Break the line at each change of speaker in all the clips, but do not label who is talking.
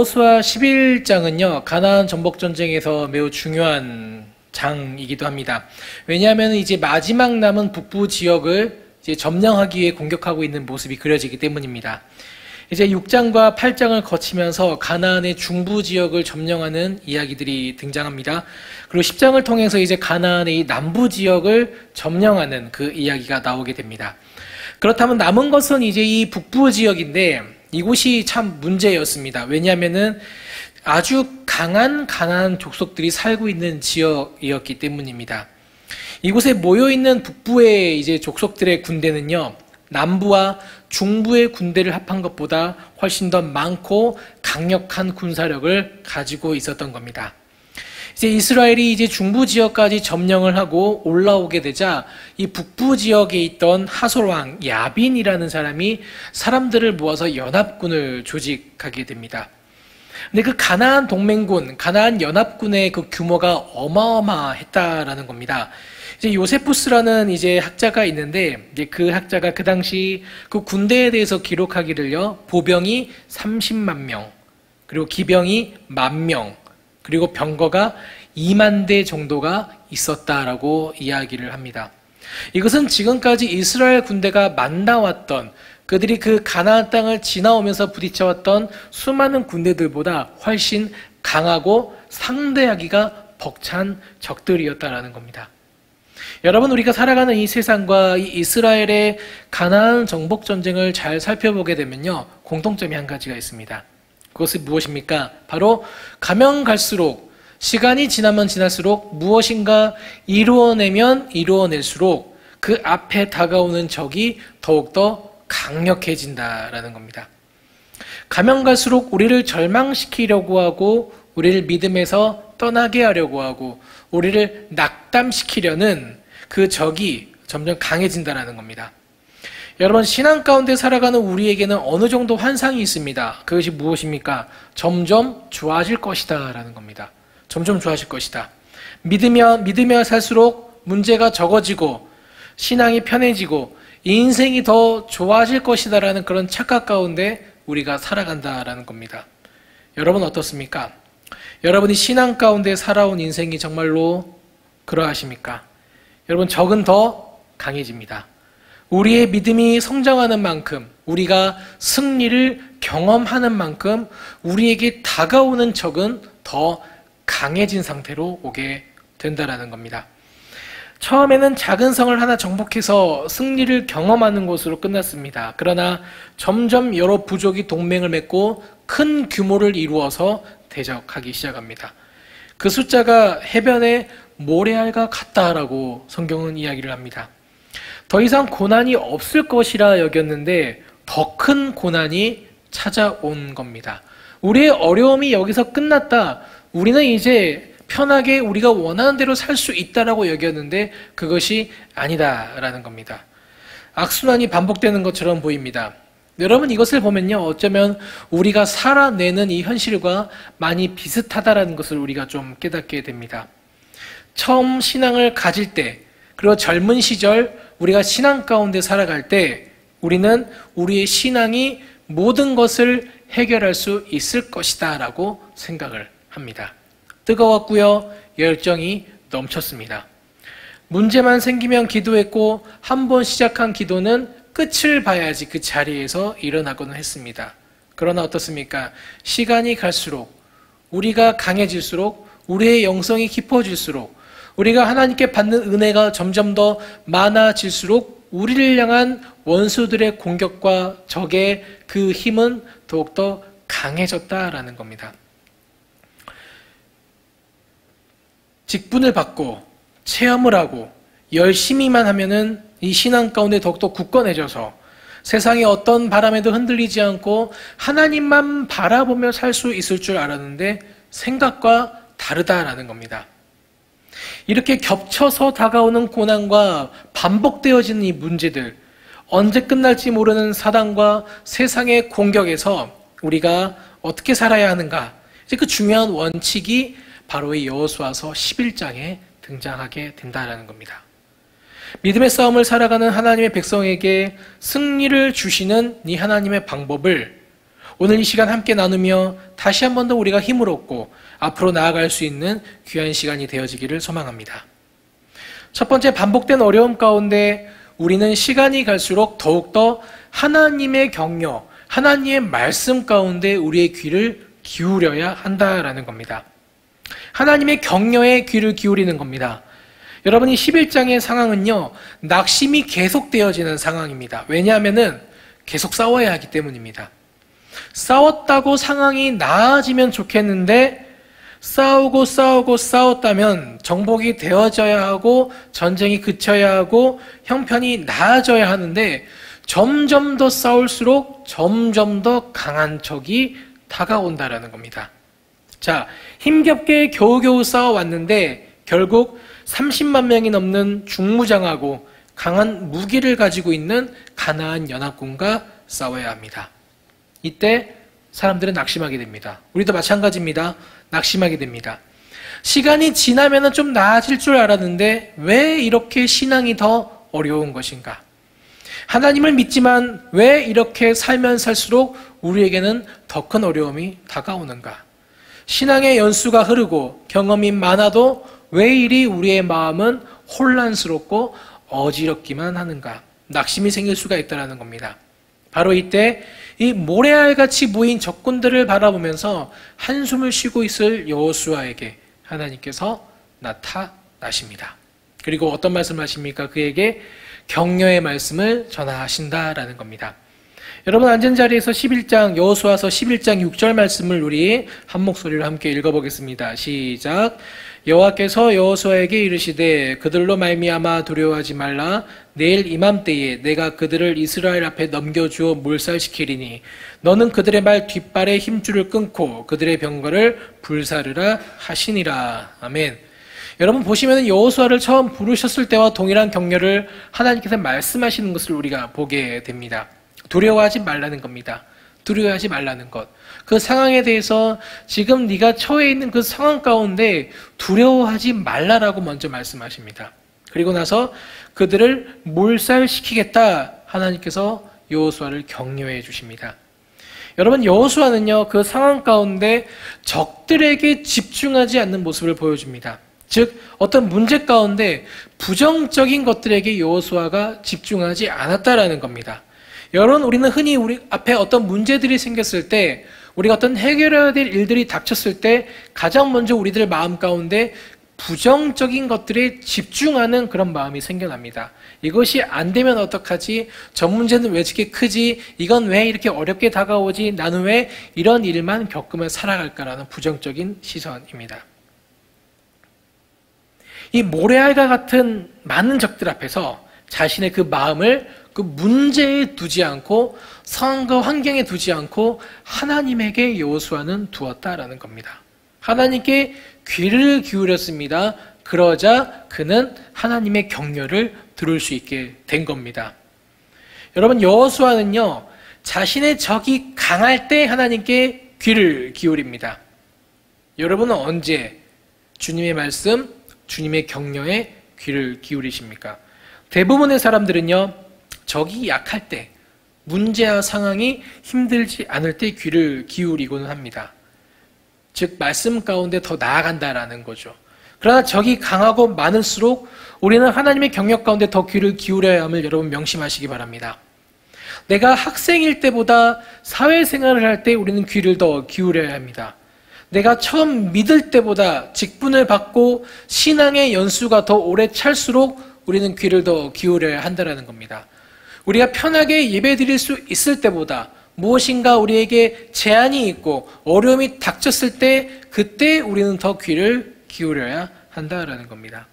여호수아 11장은요, 가나안 정복전쟁에서 매우 중요한 장이기도 합니다. 왜냐하면 이제 마지막 남은 북부 지역을 이제 점령하기 위해 공격하고 있는 모습이 그려지기 때문입니다. 이제 6장과 8장을 거치면서 가나안의 중부 지역을 점령하는 이야기들이 등장합니다. 그리고 10장을 통해서 이제 가나안의 이 남부 지역을 점령하는 그 이야기가 나오게 됩니다. 그렇다면 남은 것은 이제 이 북부 지역인데 이곳이 참 문제였습니다. 왜냐하면은 아주 강한 가나안 족속들이 살고 있는 지역이었기 때문입니다. 이곳에 모여있는 북부의 이제 족속들의 군대는요, 남부와 중부의 군대를 합한 것보다 훨씬 더 많고 강력한 군사력을 가지고 있었던 겁니다. 이제 이스라엘이 이제 중부 지역까지 점령을 하고 올라오게 되자 이 북부 지역에 있던 하솔 왕 야빈이라는 사람이 사람들을 모아서 연합군을 조직하게 됩니다. 근데 그 가나안 동맹군, 가나안 연합군의 그 규모가 어마어마했다라는 겁니다. 이제 요세푸스라는 이제 학자가 있는데, 이제 그 학자가 그 당시 그 군대에 대해서 기록하기를요, 보병이 30만 명, 그리고 기병이 10,000명, 그리고 병거가 2만 대 정도가 있었다라고 이야기를 합니다. 이것은 지금까지 이스라엘 군대가 만나왔던, 그들이 그 가나안 땅을 지나오면서 부딪혀왔던 수많은 군대들보다 훨씬 강하고 상대하기가 벅찬 적들이었다라는 겁니다. 여러분, 우리가 살아가는 이 세상과 이 이스라엘의 가나안 정복 전쟁을 잘 살펴보게 되면요, 공통점이 한 가지가 있습니다. 그것은 무엇입니까? 바로 가면 갈수록, 시간이 지나면 지날수록 무엇인가 이루어내면 이루어낼수록 그 앞에 다가오는 적이 더욱더 강력해진다라는 겁니다. 가면 갈수록 우리를 절망시키려고 하고, 우리를 믿음에서 떠나게 하려고 하고, 우리를 낙담시키려는 그 적이 점점 강해진다라는 겁니다. 여러분, 신앙 가운데 살아가는 우리에게는 어느 정도 환상이 있습니다. 그것이 무엇입니까? 점점 좋아질 것이다 라는 겁니다. 점점 좋아질 것이다. 믿으며 살수록 문제가 적어지고 신앙이 편해지고 인생이 더 좋아질 것이다 라는 그런 착각 가운데 우리가 살아간다라는 겁니다. 여러분 어떻습니까? 여러분이 신앙 가운데 살아온 인생이 정말로 그러하십니까? 여러분, 적은 더 강해집니다. 우리의 믿음이 성장하는 만큼, 우리가 승리를 경험하는 만큼 우리에게 다가오는 적은 더 강해진 상태로 오게 된다라는 겁니다. 처음에는 작은 성을 하나 정복해서 승리를 경험하는 것으로 끝났습니다. 그러나 점점 여러 부족이 동맹을 맺고 큰 규모를 이루어서 대적하기 시작합니다. 그 숫자가 해변의 모래알과 같다라고 성경은 이야기를 합니다. 더 이상 고난이 없을 것이라 여겼는데 더 큰 고난이 찾아온 겁니다. 우리의 어려움이 여기서 끝났다. 우리는 이제 편하게 우리가 원하는 대로 살 수 있다라고 여겼는데 그것이 아니다라는 겁니다. 악순환이 반복되는 것처럼 보입니다. 여러분, 이것을 보면요, 어쩌면 우리가 살아내는 이 현실과 많이 비슷하다라는 것을 우리가 좀 깨닫게 됩니다. 처음 신앙을 가질 때, 그리고 젊은 시절 우리가 신앙 가운데 살아갈 때 우리는 우리의 신앙이 모든 것을 해결할 수 있을 것이다 라고 생각을 합니다. 뜨거웠고요, 열정이 넘쳤습니다. 문제만 생기면 기도했고 한 번 시작한 기도는 끝을 봐야지 그 자리에서 일어나고는 했습니다. 그러나 어떻습니까? 시간이 갈수록, 우리가 강해질수록, 우리의 영성이 깊어질수록, 우리가 하나님께 받는 은혜가 점점 더 많아질수록 우리를 향한 원수들의 공격과 적의 그 힘은 더욱더 강해졌다라는 겁니다. 직분을 받고 체험을 하고 열심히만 하면은 이 신앙 가운데 더욱더 굳건해져서 세상의 어떤 바람에도 흔들리지 않고 하나님만 바라보며 살 수 있을 줄 알았는데 생각과 다르다라는 겁니다. 이렇게 겹쳐서 다가오는 고난과 반복되어지는 이 문제들, 언제 끝날지 모르는 사단과 세상의 공격에서 우리가 어떻게 살아야 하는가, 이제 그 중요한 원칙이 바로 이 여호수아서 11장에 등장하게 된다는 겁니다. 믿음의 싸움을 살아가는 하나님의 백성에게 승리를 주시는 이 하나님의 방법을 오늘 이 시간 함께 나누며 다시 한 번 더 우리가 힘을 얻고 앞으로 나아갈 수 있는 귀한 시간이 되어지기를 소망합니다. 첫 번째, 반복된 어려움 가운데 우리는 시간이 갈수록 더욱더 하나님의 격려, 하나님의 말씀 가운데 우리의 귀를 기울여야 한다라는 겁니다. 하나님의 격려에 귀를 기울이는 겁니다. 여러분이 11장의 상황은요, 낙심이 계속되어지는 상황입니다. 왜냐하면 계속 싸워야 하기 때문입니다. 싸웠다고 상황이 나아지면 좋겠는데 싸웠다면 정복이 되어져야 하고 전쟁이 그쳐야 하고 형편이 나아져야 하는데 점점 더 싸울수록 점점 더 강한 적이 다가온다라는 겁니다. 자, 힘겹게 겨우겨우 싸워왔는데 결국 30만 명이 넘는 중무장하고 강한 무기를 가지고 있는 가나안 연합군과 싸워야 합니다. 이때 사람들은 낙심하게 됩니다. 우리도 마찬가지입니다. 낙심하게 됩니다. 시간이 지나면 좀 나아질 줄 알았는데 왜 이렇게 신앙이 더 어려운 것인가? 하나님을 믿지만 왜 이렇게 살면 살수록 우리에게는 더 큰 어려움이 다가오는가? 신앙의 연수가 흐르고 경험이 많아도 왜 이리 우리의 마음은 혼란스럽고 어지럽기만 하는가? 낙심이 생길 수가 있다는 겁니다. 바로 이때 이 모래알같이 모인 적군들을 바라보면서 한숨을 쉬고 있을 여호수아에게 하나님께서 나타나십니다. 그리고 어떤 말씀을 하십니까? 그에게 격려의 말씀을 전하신다라는 겁니다. 여러분, 앉은 자리에서 11장 여호수아서 11장 6절 말씀을 우리 한 목소리로 함께 읽어보겠습니다. 시작. 여호와께서 여호수아에게 이르시되 그들로 말미암아 두려워하지 말라. 내일 이맘때에 내가 그들을 이스라엘 앞에 넘겨주어 몰살시키리니 너는 그들의 말 뒷발에 힘줄을 끊고 그들의 병거를 불사르라 하시니라. 아멘. 여러분 보시면 여호수아를 처음 부르셨을 때와 동일한 격려를 하나님께서 말씀하시는 것을 우리가 보게 됩니다. 두려워하지 말라는 겁니다. 두려워하지 말라는 것. 그 상황에 대해서 지금 네가 처해 있는 그 상황 가운데 두려워하지 말라라고 먼저 말씀하십니다. 그리고 나서 그들을 몰살시키겠다 하나님께서 여호수아를 격려해 주십니다. 여러분, 여호수아는요 그 상황 가운데 적들에게 집중하지 않는 모습을 보여줍니다. 즉 어떤 문제 가운데 부정적인 것들에게 여호수아가 집중하지 않았다라는 겁니다. 여러분, 우리는 흔히 우리 앞에 어떤 문제들이 생겼을 때, 우리가 어떤 해결해야 될 일들이 닥쳤을 때 가장 먼저 우리들 마음 가운데 부정적인 것들에 집중하는 그런 마음이 생겨납니다. 이것이 안 되면 어떡하지? 저 문제는 왜 이렇게 크지? 이건 왜 이렇게 어렵게 다가오지? 나는 왜 이런 일만 겪으며 살아갈까라는 부정적인 시선입니다. 이 모래알과 같은 많은 적들 앞에서 자신의 그 마음을 그 문제에 두지 않고 상황과 환경에 두지 않고 하나님에게 여호수아는 두었다라는 겁니다. 하나님께 귀를 기울였습니다. 그러자 그는 하나님의 격려를 들을 수 있게 된 겁니다. 여러분, 여호수아는요 자신의 적이 강할 때 하나님께 귀를 기울입니다. 여러분은 언제 주님의 말씀, 주님의 격려에 귀를 기울이십니까? 대부분의 사람들은요 적이 약할 때, 문제와 상황이 힘들지 않을 때 귀를 기울이고는 합니다. 즉 말씀 가운데 더 나아간다라는 거죠. 그러나 적이 강하고 많을수록 우리는 하나님의 경력 가운데 더 귀를 기울여야 함을 여러분 명심하시기 바랍니다. 내가 학생일 때보다 사회생활을 할 때 우리는 귀를 더 기울여야 합니다. 내가 처음 믿을 때보다 직분을 받고 신앙의 연수가 더 오래 찰수록 우리는 귀를 더 기울여야 한다는 겁니다. 우리가 편하게 예배드릴 수 있을 때보다 무엇인가 우리에게 제한이 있고 어려움이 닥쳤을 때 그때 우리는 더 귀를 기울여야 한다는 겁니다.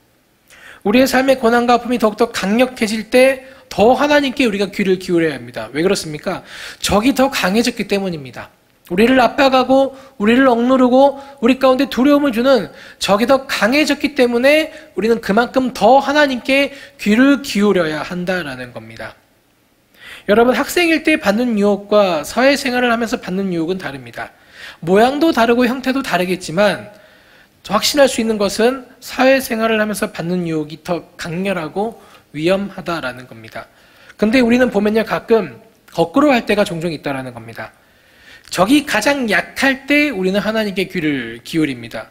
우리의 삶의 고난과 아픔이 더욱더 강력해질 때 더 하나님께 우리가 귀를 기울여야 합니다. 왜 그렇습니까? 적이 더 강해졌기 때문입니다. 우리를 압박하고 우리를 억누르고 우리 가운데 두려움을 주는 적이 더 강해졌기 때문에 우리는 그만큼 더 하나님께 귀를 기울여야 한다는 겁니다. 여러분, 학생일 때 받는 유혹과 사회생활을 하면서 받는 유혹은 다릅니다. 모양도 다르고 형태도 다르겠지만 확신할 수 있는 것은 사회생활을 하면서 받는 유혹이 더 강렬하고 위험하다라는 겁니다. 근데 우리는 보면요 가끔 거꾸로 할 때가 종종 있다라는 겁니다. 적이 가장 약할 때 우리는 하나님께 귀를 기울입니다.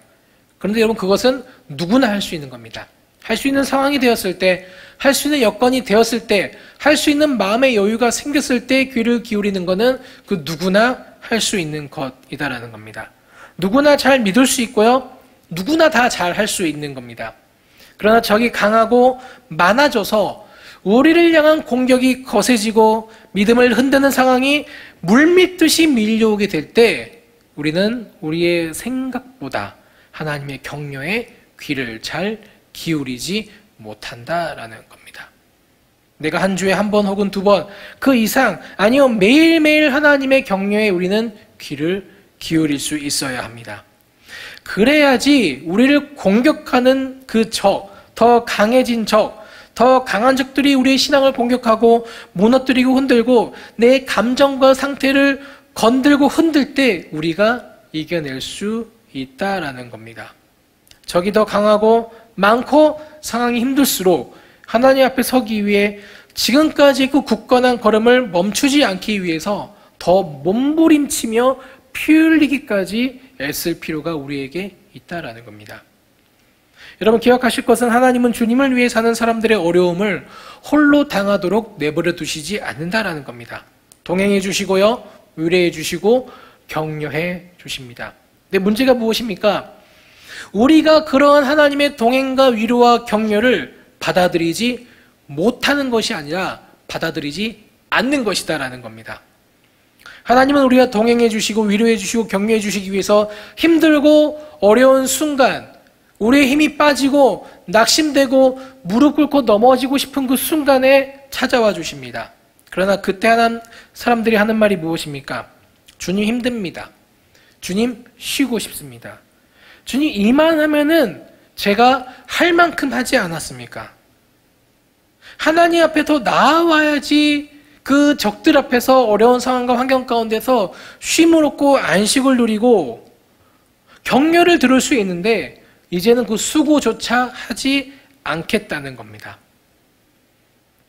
그런데 여러분, 그것은 누구나 할 수 있는 겁니다. 할 수 있는 상황이 되었을 때, 할 수 있는 여건이 되었을 때, 할 수 있는 마음의 여유가 생겼을 때 귀를 기울이는 것은 그 누구나 할 수 있는 것이다라는 겁니다. 누구나 잘 믿을 수 있고요, 누구나 다 잘 할 수 있는 겁니다. 그러나 적이 강하고 많아져서 우리를 향한 공격이 거세지고 믿음을 흔드는 상황이 물밀듯이 밀려오게 될 때 우리는 우리의 생각보다 하나님의 격려에 귀를 잘 기울이지 못한다라는 겁니다. 내가 한 주에 한 번 혹은 두 번, 그 이상, 아니요 매일매일 하나님의 격려에 우리는 귀를 기울일 수 있어야 합니다. 그래야지 우리를 공격하는 그 적, 더 강해진 적, 더 강한 적들이 우리의 신앙을 공격하고 무너뜨리고 흔들고 내 감정과 상태를 건들고 흔들 때 우리가 이겨낼 수 있다라는 겁니다. 적이 더 강하고 많고 상황이 힘들수록 하나님 앞에 서기 위해 지금까지 그 굳건한 걸음을 멈추지 않기 위해서 더 몸부림치며 피 흘리기까지 애쓸 필요가 우리에게 있다라는 겁니다. 여러분, 기억하실 것은 하나님은 주님을 위해 사는 사람들의 어려움을 홀로 당하도록 내버려 두시지 않는다라는 겁니다. 동행해 주시고요, 위로해 주시고 격려해 주십니다. 근데 문제가 무엇입니까? 우리가 그러한 하나님의 동행과 위로와 격려를 받아들이지 못하는 것이 아니라 받아들이지 않는 것이다라는 겁니다. 하나님은 우리가 동행해 주시고 위로해 주시고 격려해 주시기 위해서 힘들고 어려운 순간, 우리의 힘이 빠지고 낙심되고 무릎 꿇고 넘어지고 싶은 그 순간에 찾아와 주십니다. 그러나 그때 사람들이 하는 말이 무엇입니까? 주님 힘듭니다. 주님 쉬고 싶습니다. 주님 이만하면은 제가 할 만큼 하지 않았습니까? 하나님 앞에 더 나아와야지 그 적들 앞에서 어려운 상황과 환경 가운데서 쉼을 얻고 안식을 누리고 격려를 들을 수 있는데 이제는 그 수고조차 하지 않겠다는 겁니다.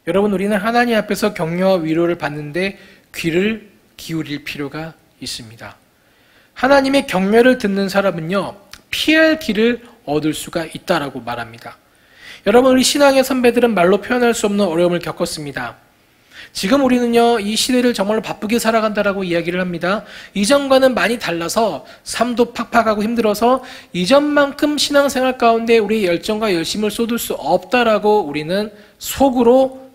여러분, 우리는 하나님 앞에서 격려와 위로를 받는데 귀를 기울일 필요가 있습니다. 하나님의 격려를 듣는 사람은요, 피할 길을 얻을 수가 있다라고 말합니다. 여러분, 우리 신앙의 선배들은 말로 표현할 수 없는 어려움을 겪었습니다. 지금 우리는요, 이 시대를 정말로 바쁘게 살아간다라고 이야기를 합니다. 이전과는 많이 달라서 삶도 팍팍하고 힘들어서 이전만큼 신앙생활 가운데 우리의 열정과 열심을 쏟을 수 없다라고 우리는 속으로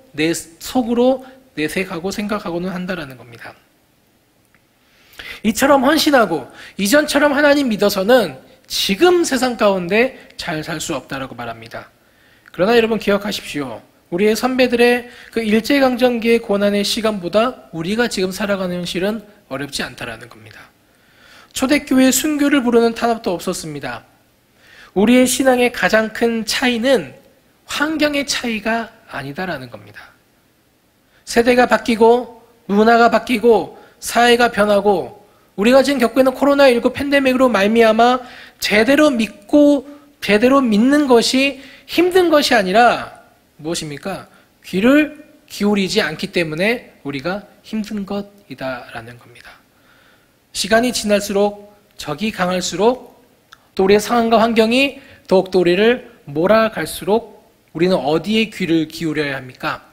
내색하고 생각하고는 한다라는 겁니다. 이처럼 헌신하고 이전처럼 하나님 믿어서는 지금 세상 가운데 잘 살 수 없다라고 말합니다. 그러나 여러분 기억하십시오. 우리의 선배들의 그 일제강점기의 고난의 시간보다 우리가 지금 살아가는 현실은 어렵지 않다라는 겁니다. 초대교회 순교를 부르는 탄압도 없었습니다. 우리의 신앙의 가장 큰 차이는 환경의 차이가 아니다라는 겁니다. 세대가 바뀌고 문화가 바뀌고 사회가 변하고 우리가 지금 겪고 있는 코로나19 팬데믹으로 말미암아 제대로 믿고 제대로 믿는 것이 힘든 것이 아니라 무엇입니까? 귀를 기울이지 않기 때문에 우리가 힘든 것이다라는 겁니다. 시간이 지날수록 적이 강할수록 또 우리의 상황과 환경이 더욱더 우리를 몰아갈수록 우리는 어디에 귀를 기울여야 합니까?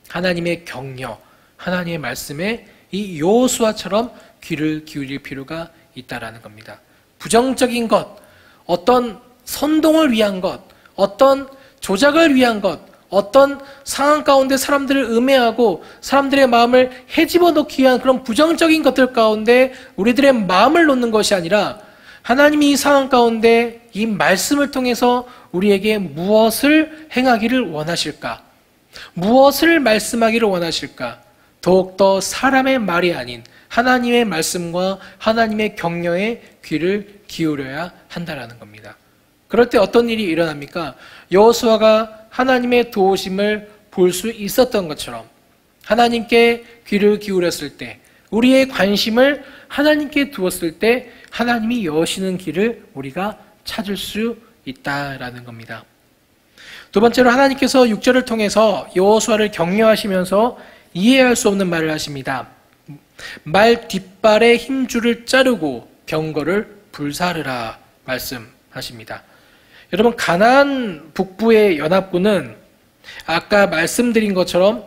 하나님의 격려, 하나님의 말씀에 이 여호수아처럼 귀를 기울일 필요가 있다라는 겁니다. 부정적인 것, 어떤 선동을 위한 것, 어떤 조작을 위한 것, 어떤 상황 가운데 사람들을 음해하고 사람들의 마음을 헤집어 놓기 위한 그런 부정적인 것들 가운데 우리들의 마음을 놓는 것이 아니라 하나님이 이 상황 가운데 이 말씀을 통해서 우리에게 무엇을 행하기를 원하실까? 무엇을 말씀하기를 원하실까? 더욱더 사람의 말이 아닌 하나님의 말씀과 하나님의 격려에 귀를 기울여야 한다는 겁니다. 그럴 때 어떤 일이 일어납니까? 여호수아가 하나님의 도우심을 볼 수 있었던 것처럼 하나님께 귀를 기울였을 때 우리의 관심을 하나님께 두었을 때 하나님이 여시는 길을 우리가 찾을 수 있다라는 겁니다. 두 번째로 하나님께서 6절을 통해서 여호수아를 격려하시면서 이해할 수 없는 말을 하십니다. 말 뒷발의 힘줄을 자르고 병거를 불사르라 말씀하십니다. 여러분, 가나안 북부의 연합군은 아까 말씀드린 것처럼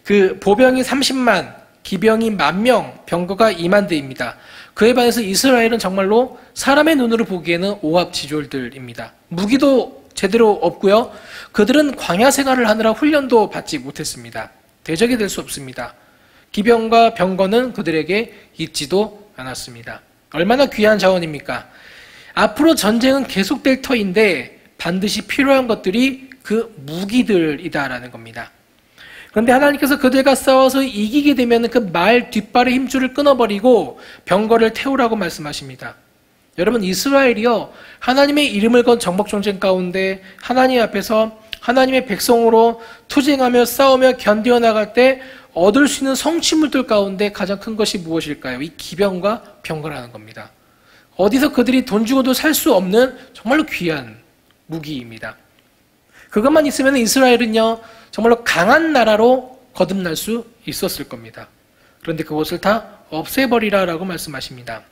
그 보병이 30만, 기병이 10,000명, 병거가 20,000대입니다. 그에 반해서 이스라엘은 정말로 사람의 눈으로 보기에는 오합지졸들입니다. 무기도 제대로 없고요. 그들은 광야 생활을 하느라 훈련도 받지 못했습니다. 대적이 될 수 없습니다. 기병과 병거는 그들에게 있지도 않았습니다. 얼마나 귀한 자원입니까? 앞으로 전쟁은 계속될 터인데 반드시 필요한 것들이 그 무기들이다라는 겁니다. 그런데 하나님께서 그들과 싸워서 이기게 되면 그 말 뒷발의 힘줄을 끊어버리고 병거를 태우라고 말씀하십니다. 여러분, 이스라엘이요, 하나님의 이름을 건 정복전쟁 가운데 하나님 앞에서 하나님의 백성으로 투쟁하며 싸우며 견디어 나갈 때 얻을 수 있는 성취물들 가운데 가장 큰 것이 무엇일까요? 이 기병과 병거라는 겁니다. 어디서 그들이 돈 주고도 살 수 없는 정말로 귀한 무기입니다. 그것만 있으면 이스라엘은요, 정말로 강한 나라로 거듭날 수 있었을 겁니다. 그런데 그것을 다 없애버리라라고 말씀하십니다.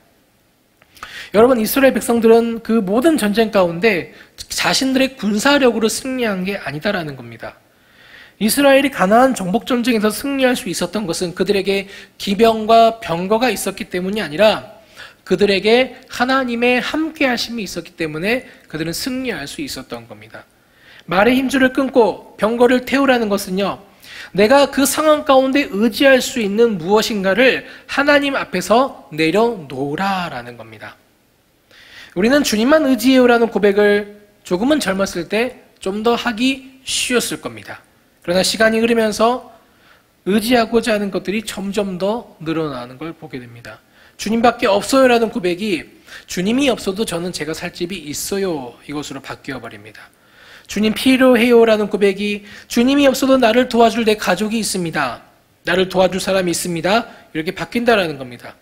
여러분, 이스라엘 백성들은 그 모든 전쟁 가운데 자신들의 군사력으로 승리한 게 아니다라는 겁니다. 이스라엘이 가나안 정복 전쟁에서 승리할 수 있었던 것은 그들에게 기병과 병거가 있었기 때문이 아니라 그들에게 하나님의 함께 하심이 있었기 때문에 그들은 승리할 수 있었던 겁니다. 말의 힘줄을 끊고 병거를 태우라는 것은요, 내가 그 상황 가운데 의지할 수 있는 무엇인가를 하나님 앞에서 내려놓으라라는 겁니다. 우리는 주님만 의지해요라는 고백을 조금은 젊었을 때 좀 더 하기 쉬웠을 겁니다. 그러나 시간이 흐르면서 의지하고자 하는 것들이 점점 더 늘어나는 걸 보게 됩니다. 주님밖에 없어요라는 고백이 주님이 없어도 저는 제가 살 집이 있어요, 이것으로 바뀌어 버립니다. 주님 필요해요라는 고백이 주님이 없어도 나를 도와줄 내 가족이 있습니다, 나를 도와줄 사람이 있습니다, 이렇게 바뀐다라는 겁니다.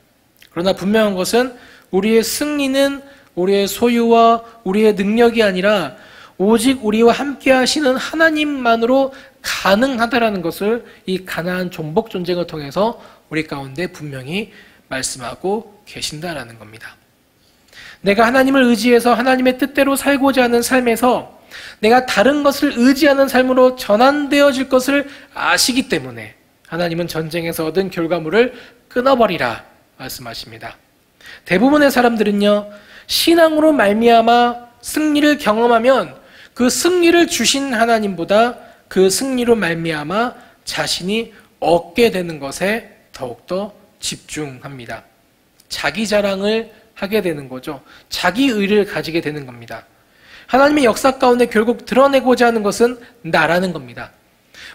그러나 분명한 것은 우리의 승리는 우리의 소유와 우리의 능력이 아니라 오직 우리와 함께 하시는 하나님만으로 가능하다라는 것을 이 가나안 정복 전쟁을 통해서 우리 가운데 분명히 말씀하고 계신다라는 겁니다. 내가 하나님을 의지해서 하나님의 뜻대로 살고자 하는 삶에서 내가 다른 것을 의지하는 삶으로 전환되어질 것을 아시기 때문에 하나님은 전쟁에서 얻은 결과물을 끊어버리라 말씀하십니다. 대부분의 사람들은요, 신앙으로 말미암아 승리를 경험하면 그 승리를 주신 하나님보다 그 승리로 말미암아 자신이 얻게 되는 것에 더욱더 집중합니다. 자기 자랑을 하게 되는 거죠. 자기 의를 가지게 되는 겁니다. 하나님의 역사 가운데 결국 드러내고자 하는 것은 나라는 겁니다.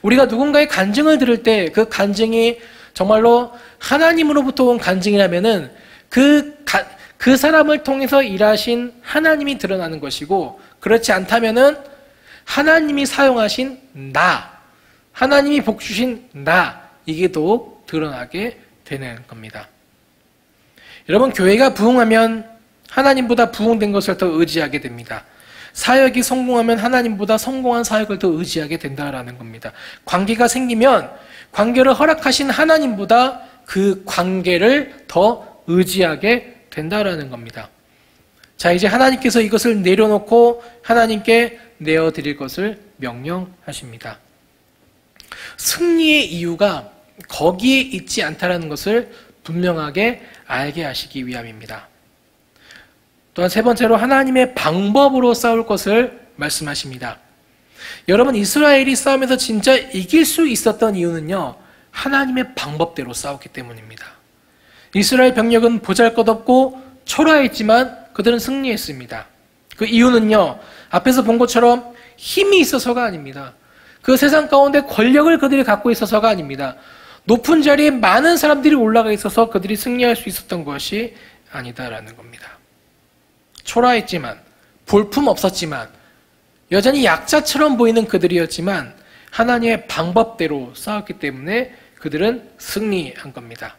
우리가 누군가의 간증을 들을 때 그 간증이 정말로 하나님으로부터 온 간증이라면은 그 사람을 통해서 일하신 하나님이 드러나는 것이고, 그렇지 않다면은 하나님이 사용하신 나, 하나님이 복 주신 나, 이게 더욱 드러나게 되는 겁니다. 여러분, 교회가 부흥하면 하나님보다 부흥된 것을 더 의지하게 됩니다. 사역이 성공하면 하나님보다 성공한 사역을 더 의지하게 된다라는 겁니다. 관계가 생기면 관계를 허락하신 하나님보다 그 관계를 더 의지하게 된다라는 겁니다. 자, 이제 하나님께서 이것을 내려놓고 하나님께 내어드릴 것을 명령하십니다. 승리의 이유가 거기에 있지 않다라는 것을 분명하게 알게 하시기 위함입니다. 또한 세 번째로 하나님의 방법으로 싸울 것을 말씀하십니다. 여러분, 이스라엘이 싸움에서 진짜 이길 수 있었던 이유는요, 하나님의 방법대로 싸웠기 때문입니다. 이스라엘 병력은 보잘것없고 초라했지만 그들은 승리했습니다. 그 이유는요, 앞에서 본 것처럼 힘이 있어서가 아닙니다. 그 세상 가운데 권력을 그들이 갖고 있어서가 아닙니다. 높은 자리에 많은 사람들이 올라가 있어서 그들이 승리할 수 있었던 것이 아니다라는 겁니다. 초라했지만, 볼품 없었지만, 여전히 약자처럼 보이는 그들이었지만 하나님의 방법대로 싸웠기 때문에 그들은 승리한 겁니다.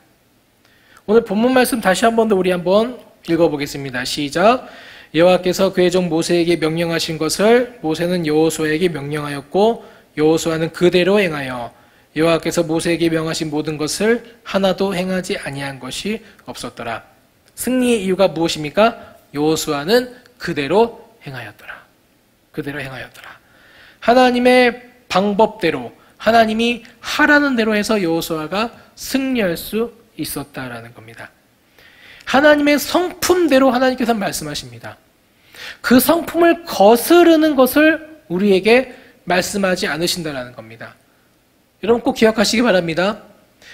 오늘 본문 말씀 다시 한 번 더 우리 한번 읽어보겠습니다. 시작. 여호와께서 그의 종 모세에게 명령하신 것을 모세는 여호수아에게 명령하였고 여호수아는 그대로 행하여 여호와께서 모세에게 명하신 모든 것을 하나도 행하지 아니한 것이 없었더라. 승리의 이유가 무엇입니까? 여호수아는 그대로 행하였더라. 그대로 행하였더라. 하나님의 방법대로, 하나님이 하라는 대로 해서 여호수아가 승리할 수 있었다라는 겁니다. 하나님의 성품대로 하나님께서 말씀하십니다. 그 성품을 거스르는 것을 우리에게 말씀하지 않으신다라는 겁니다. 여러분 꼭 기억하시기 바랍니다.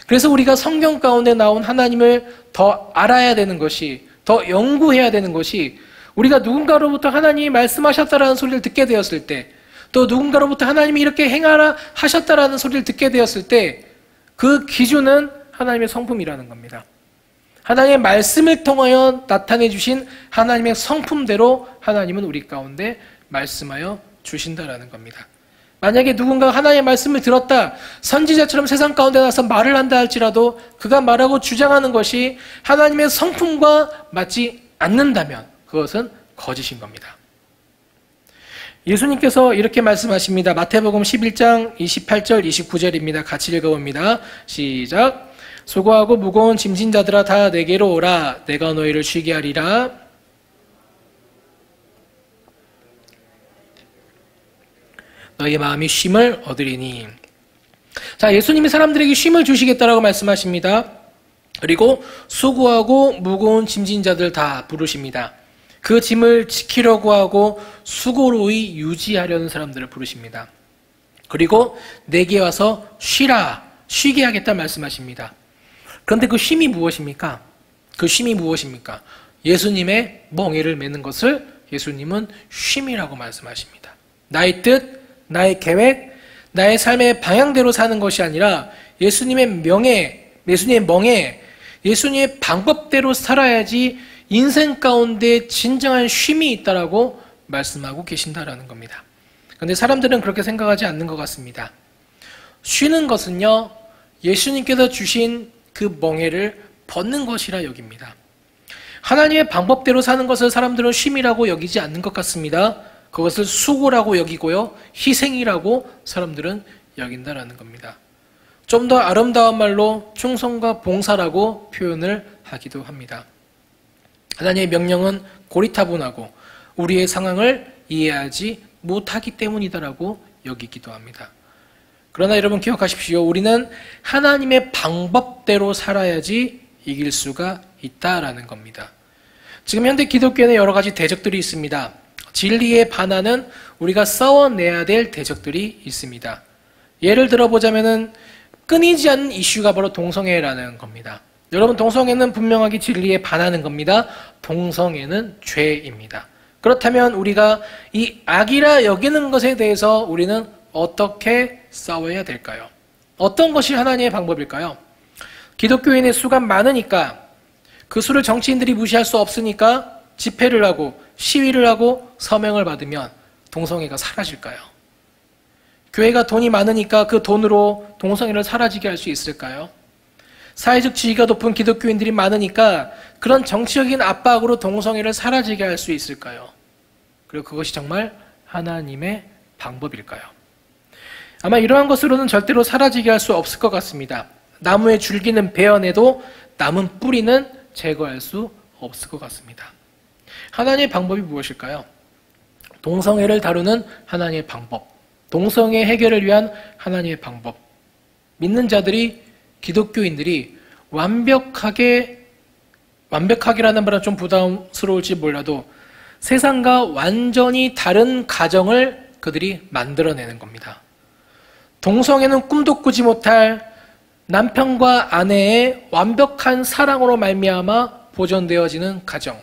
그래서 우리가 성경 가운데 나온 하나님을 더 알아야 되는 것이, 더 연구해야 되는 것이, 우리가 누군가로부터 하나님이 말씀하셨다라는 소리를 듣게 되었을 때, 또 누군가로부터 하나님이 이렇게 행하라 하셨다라는 소리를 듣게 되었을 때, 그 기준은 하나님의 성품이라는 겁니다. 하나님의 말씀을 통하여 나타내 주신 하나님의 성품대로 하나님은 우리 가운데 말씀하여 주신다라는 겁니다. 만약에 누군가가 하나님의 말씀을 들었다, 선지자처럼 세상 가운데 나서 말을 한다 할지라도 그가 말하고 주장하는 것이 하나님의 성품과 맞지 않는다면 그것은 거짓인 겁니다. 예수님께서 이렇게 말씀하십니다. 마태복음 11장 28절 29절입니다. 같이 읽어봅니다. 시작. 수고하고 무거운 짐진 자들아 다 내게로 오라. 내가 너희를 쉬게 하리라. 너희의 마음이 쉼을 얻으리니. 자, 예수님이 사람들에게 쉼을 주시겠다라고 말씀하십니다. 그리고 수고하고 무거운 짐진 자들 다 부르십니다. 그 짐을 지키려고 하고 수고로이 유지하려는 사람들을 부르십니다. 그리고 내게 와서 쉬라, 쉬게 하겠다 말씀하십니다. 그런데 그 쉼이 무엇입니까? 그 쉼이 무엇입니까? 예수님의 멍에를 매는 것을 예수님은 쉼이라고 말씀하십니다. 나의 뜻, 나의 계획, 나의 삶의 방향대로 사는 것이 아니라 예수님의 명예, 예수님의 멍에, 예수님의 방법대로 살아야지 인생 가운데 진정한 쉼이 있다라고 말씀하고 계신다라는 겁니다. 그런데 사람들은 그렇게 생각하지 않는 것 같습니다. 쉬는 것은요, 예수님께서 주신 그 멍에를 벗는 것이라 여깁니다. 하나님의 방법대로 사는 것을 사람들은 쉼이라고 여기지 않는 것 같습니다. 그것을 수고라고 여기고요, 희생이라고 사람들은 여긴다라는 겁니다. 좀 더 아름다운 말로 충성과 봉사라고 표현을 하기도 합니다. 하나님의 명령은 고리타분하고 우리의 상황을 이해하지 못하기 때문이다라고 여기기도 합니다. 그러나 여러분 기억하십시오. 우리는 하나님의 방법대로 살아야지 이길 수가 있다라는 겁니다. 지금 현대 기독교에는 여러 가지 대적들이 있습니다. 진리에 반하는 우리가 싸워내야 될 대적들이 있습니다. 예를 들어보자면은 끊이지 않는 이슈가 바로 동성애라는 겁니다. 여러분, 동성애는 분명하게 진리에 반하는 겁니다. 동성애는 죄입니다. 그렇다면 우리가 이 악이라 여기는 것에 대해서 우리는 어떻게 싸워야 될까요? 어떤 것이 하나님의 방법일까요? 기독교인의 수가 많으니까, 그 수를 정치인들이 무시할 수 없으니까 집회를 하고 시위를 하고 서명을 받으면 동성애가 사라질까요? 교회가 돈이 많으니까 그 돈으로 동성애를 사라지게 할 수 있을까요? 사회적 지위가 높은 기독교인들이 많으니까 그런 정치적인 압박으로 동성애를 사라지게 할 수 있을까요? 그리고 그것이 정말 하나님의 방법일까요? 아마 이러한 것으로는 절대로 사라지게 할 수 없을 것 같습니다. 나무의 줄기는 베어내도 남은 뿌리는 제거할 수 없을 것 같습니다. 하나님의 방법이 무엇일까요? 동성애를 다루는 하나님의 방법, 동성애 해결을 위한 하나님의 방법. 믿는 자들이, 기독교인들이 완벽하게라는 말은 좀 부담스러울지 몰라도 세상과 완전히 다른 가정을 그들이 만들어내는 겁니다. 동성애는 꿈도 꾸지 못할 남편과 아내의 완벽한 사랑으로 말미암아 보존되어지는 가정,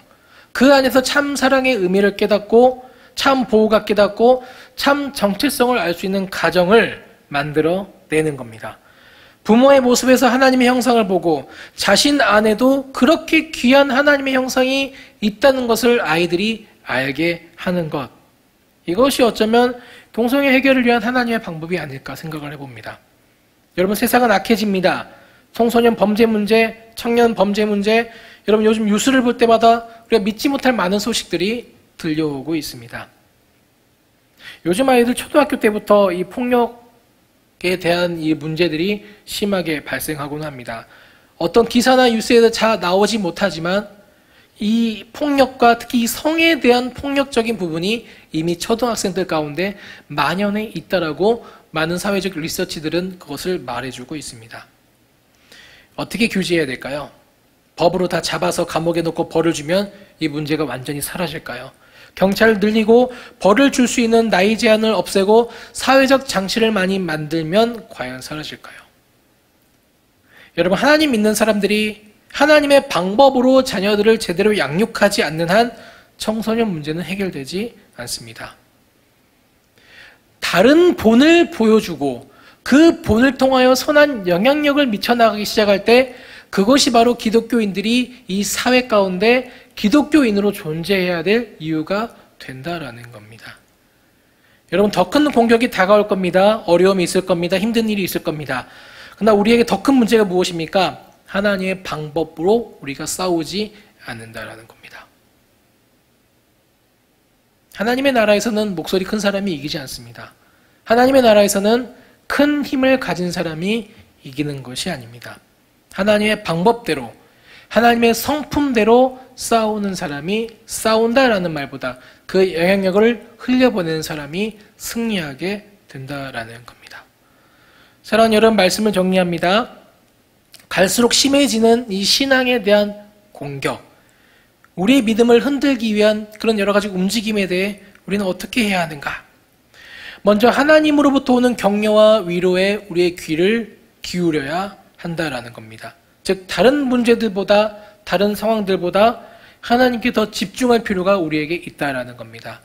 그 안에서 참 사랑의 의미를 깨닫고 참 보호가 깨닫고 참 정체성을 알 수 있는 가정을 만들어내는 겁니다. 부모의 모습에서 하나님의 형상을 보고 자신 안에도 그렇게 귀한 하나님의 형상이 있다는 것을 아이들이 알게 하는 것, 이것이 어쩌면 동성애 해결을 위한 하나님의 방법이 아닐까 생각을 해봅니다. 여러분, 세상은 악해집니다. 청소년 범죄 문제, 청년 범죄 문제, 여러분 요즘 뉴스를 볼 때마다 우리가 믿지 못할 많은 소식들이 들려오고 있습니다. 요즘 아이들 초등학교 때부터 이 폭력 대한 이 문제들이 심하게 발생하곤 합니다. 어떤 기사나 뉴스에도 잘 나오지 못하지만 이 폭력과 특히 성에 대한 폭력적인 부분이 이미 초등학생들 가운데 만연해 있다라고 많은 사회적 리서치들은 그것을 말해주고 있습니다. 어떻게 규제해야 될까요? 법으로 다 잡아서 감옥에 놓고 벌을 주면 이 문제가 완전히 사라질까요? 경찰을 늘리고 벌을 줄 수 있는 나이 제한을 없애고 사회적 장치를 많이 만들면 과연 사라질까요? 여러분, 하나님 믿는 사람들이 하나님의 방법으로 자녀들을 제대로 양육하지 않는 한 청소년 문제는 해결되지 않습니다. 다른 본을 보여주고 그 본을 통하여 선한 영향력을 미쳐나가기 시작할 때 그것이 바로 기독교인들이 이 사회 가운데 기독교인으로 존재해야 될 이유가 된다라는 겁니다. 여러분, 더 큰 공격이 다가올 겁니다. 어려움이 있을 겁니다. 힘든 일이 있을 겁니다. 그러나 우리에게 더 큰 문제가 무엇입니까? 하나님의 방법으로 우리가 싸우지 않는다라는 겁니다. 하나님의 나라에서는 목소리 큰 사람이 이기지 않습니다. 하나님의 나라에서는 큰 힘을 가진 사람이 이기는 것이 아닙니다. 하나님의 방법대로, 하나님의 성품대로 싸우는 사람이 싸운다라는 말보다 그 영향력을 흘려보내는 사람이 승리하게 된다라는 겁니다. 사랑하는 여러분, 말씀을 정리합니다. 갈수록 심해지는 이 신앙에 대한 공격, 우리의 믿음을 흔들기 위한 그런 여러 가지 움직임에 대해 우리는 어떻게 해야 하는가? 먼저 하나님으로부터 오는 격려와 위로에 우리의 귀를 기울여야 한다라는 겁니다. 즉, 다른 문제들보다, 다른 상황들보다 하나님께 더 집중할 필요가 우리에게 있다라는 겁니다.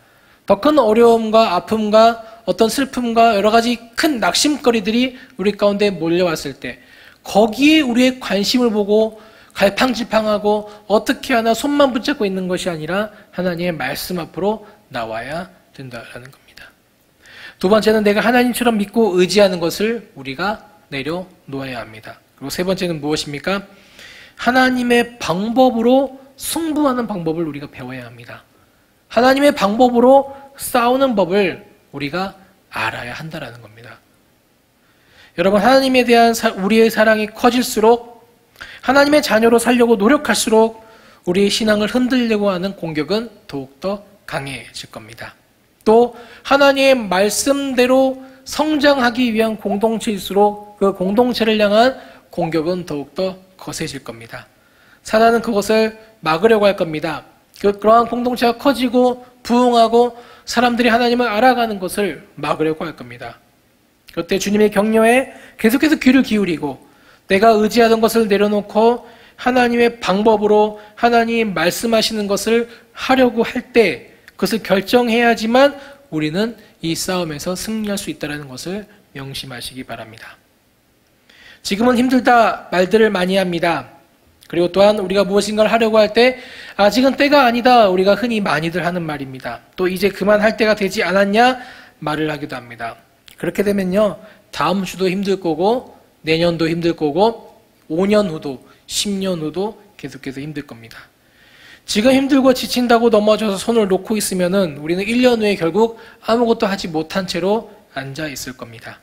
더 큰 어려움과 아픔과 어떤 슬픔과 여러 가지 큰 낙심거리들이 우리 가운데 몰려왔을 때 거기에 우리의 관심을 보고 갈팡질팡하고 어떻게 하나 손만 붙잡고 있는 것이 아니라 하나님의 말씀 앞으로 나와야 된다라는 겁니다. 두 번째는 내가 하나님처럼 믿고 의지하는 것을 우리가 내려놓아야 합니다. 그리고 세 번째는 무엇입니까? 하나님의 방법으로 승부하는 방법을 우리가 배워야 합니다. 하나님의 방법으로 싸우는 법을 우리가 알아야 한다는 겁니다. 여러분, 하나님에 대한 우리의 사랑이 커질수록, 하나님의 자녀로 살려고 노력할수록 우리의 신앙을 흔들려고 하는 공격은 더욱더 강해질 겁니다. 또 하나님의 말씀대로 성장하기 위한 공동체일수록 그 공동체를 향한 공격은 더욱더 거세질 겁니다. 사단은 그것을 막으려고 할 겁니다. 그러한 공동체가 커지고 부흥하고 사람들이 하나님을 알아가는 것을 막으려고 할 겁니다. 그때 주님의 격려에 계속해서 귀를 기울이고 내가 의지하던 것을 내려놓고 하나님의 방법으로 하나님 말씀하시는 것을 하려고 할 때 그것을 결정해야지만 우리는 이 싸움에서 승리할 수 있다는 것을 명심하시기 바랍니다. 지금은 힘들다 말들을 많이 합니다. 그리고 또한 우리가 무엇인가를 하려고 할 때 아직은 때가 아니다, 우리가 흔히 많이들 하는 말입니다. 또 이제 그만할 때가 되지 않았냐 말을 하기도 합니다. 그렇게 되면요, 다음 주도 힘들 거고 내년도 힘들 거고 5년 후도 10년 후도 계속해서 힘들 겁니다. 지금 힘들고 지친다고 넘어져서 손을 놓고 있으면은 우리는 1년 후에 결국 아무것도 하지 못한 채로 앉아 있을 겁니다.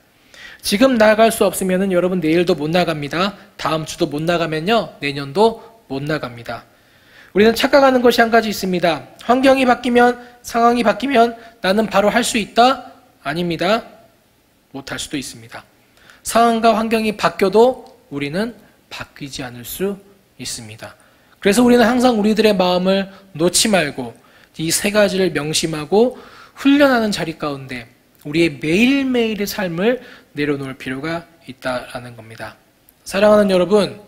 지금 나아갈 수 없으면은 여러분 내일도 못 나갑니다. 다음 주도 못 나가면요, 내년도 못 나갑니다. 우리는 착각하는 것이 한 가지 있습니다. 환경이 바뀌면, 상황이 바뀌면 나는 바로 할 수 있다? 아닙니다. 못할 수도 있습니다. 상황과 환경이 바뀌어도 우리는 바뀌지 않을 수 있습니다. 그래서 우리는 항상 우리들의 마음을 놓지 말고 이 세 가지를 명심하고 훈련하는 자리 가운데 우리의 매일매일의 삶을 내려놓을 필요가 있다라는 겁니다. 사랑하는 여러분,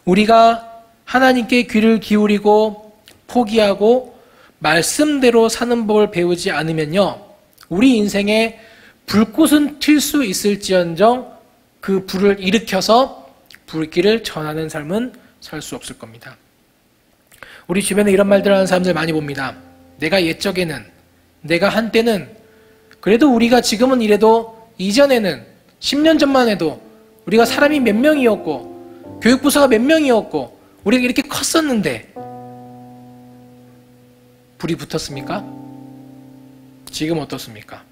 우리가 하나님께 귀를 기울이고 포기하고 말씀대로 사는 법을 배우지 않으면요, 우리 인생에 불꽃은 튈 수 있을지언정 그 불을 일으켜서 불길을 전하는 삶은 살 수 없을 겁니다. 우리 주변에 이런 말들 하는 사람들 많이 봅니다. 내가 옛적에는, 내가 한때는, 그래도 우리가 지금은 이래도 이전에는 10년 전만 해도 우리가 사람이 몇 명이었고 교육부서가 몇 명이었고 우리가 이렇게 컸었는데 불이 붙었습니까? 지금 어떻습니까?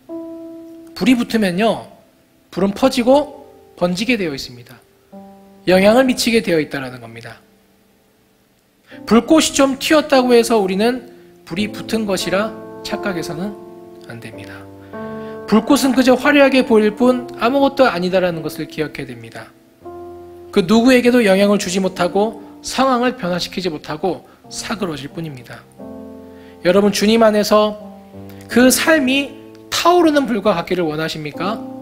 불이 붙으면요, 불은 퍼지고 번지게 되어 있습니다. 영향을 미치게 되어 있다는 겁니다. 불꽃이 좀 튀었다고 해서 우리는 불이 붙은 것이라 착각해서는 안 됩니다. 불꽃은 그저 화려하게 보일 뿐 아무것도 아니다라는 것을 기억해야 됩니다. 그 누구에게도 영향을 주지 못하고 상황을 변화시키지 못하고 사그러질 뿐입니다. 여러분, 주님 안에서 그 삶이 타오르는 불과 같기를 원하십니까?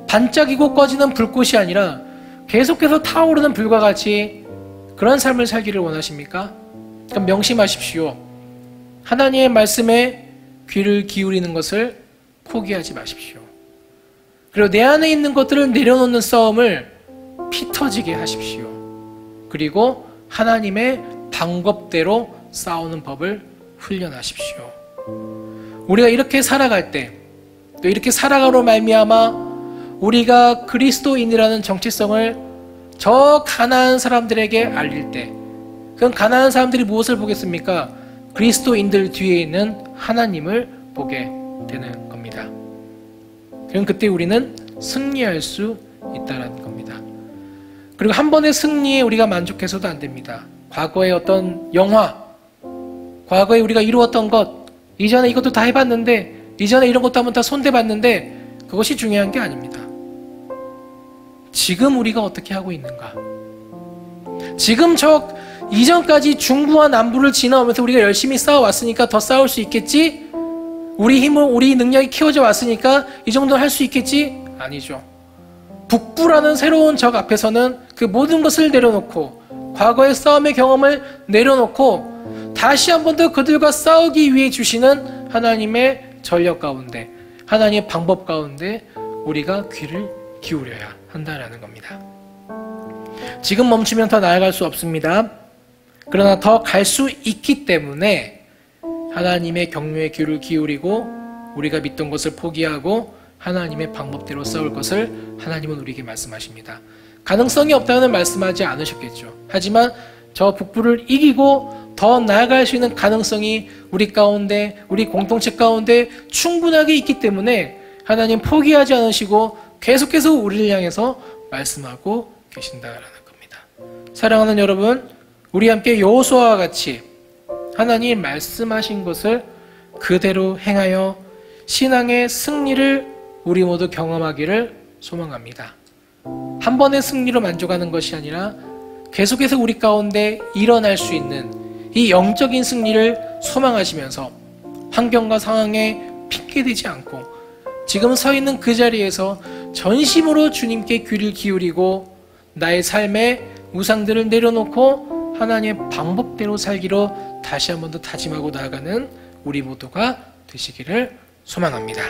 반짝이고 꺼지는 불꽃이 아니라 계속해서 타오르는 불과 같이 그런 삶을 살기를 원하십니까? 그럼 명심하십시오. 하나님의 말씀에 귀를 기울이는 것을 포기하지 마십시오. 그리고 내 안에 있는 것들을 내려놓는 싸움을 피 터지게 하십시오. 그리고 하나님의 방법대로 싸우는 법을 훈련하십시오. 우리가 이렇게 살아갈 때, 또 이렇게 살아가로 말미암아 우리가 그리스도인이라는 정체성을 저 가난한 사람들에게 알릴 때, 그럼 가난한 사람들이 무엇을 보겠습니까? 그리스도인들 뒤에 있는 하나님을 보게 되는 겁니다. 그럼 그때 우리는 승리할 수 있다는 겁니다. 그리고 한 번의 승리에 우리가 만족해서도 안 됩니다. 과거의 어떤 영화, 과거에 우리가 이루었던 것, 이전에 이것도 다 해봤는데, 이전에 이런 것도 한번 다 손대봤는데, 그것이 중요한 게 아닙니다. 지금 우리가 어떻게 하고 있는가? 지금 저 이전까지 중부와 남부를 지나오면서 우리가 열심히 싸워왔으니까 더 싸울 수 있겠지? 우리 힘을, 우리 능력이 키워져 왔으니까 이 정도는 할 수 있겠지? 아니죠. 북부라는 새로운 적 앞에서는 그 모든 것을 내려놓고 과거의 싸움의 경험을 내려놓고 다시 한 번 더 그들과 싸우기 위해 주시는 하나님의 전력 가운데, 하나님의 방법 가운데 우리가 귀를 기울여야 한다는 겁니다. 지금 멈추면 더 나아갈 수 없습니다. 그러나 더 갈 수 있기 때문에 하나님의 격려에 귀를 기울이고 우리가 믿던 것을 포기하고 하나님의 방법대로 싸울 것을 하나님은 우리에게 말씀하십니다. 가능성이 없다는 말씀하지 않으셨겠죠. 하지만 저 북부를 이기고 더 나아갈 수 있는 가능성이 우리 가운데, 우리 공동체 가운데 충분하게 있기 때문에 하나님 포기하지 않으시고 계속해서 우리를 향해서 말씀하고 계신다라는 겁니다. 사랑하는 여러분, 우리 함께 여호수아와 같이 하나님 말씀하신 것을 그대로 행하여 신앙의 승리를 우리 모두 경험하기를 소망합니다. 한 번의 승리로 만족하는 것이 아니라 계속해서 우리 가운데 일어날 수 있는 이 영적인 승리를 소망하시면서 환경과 상황에 핑계대지 않고 지금 서 있는 그 자리에서 전심으로 주님께 귀를 기울이고 나의 삶의 우상들을 내려놓고 하나님의 방법대로 살기로 다시 한 번 더 다짐하고 나아가는 우리 모두가 되시기를 소망합니다.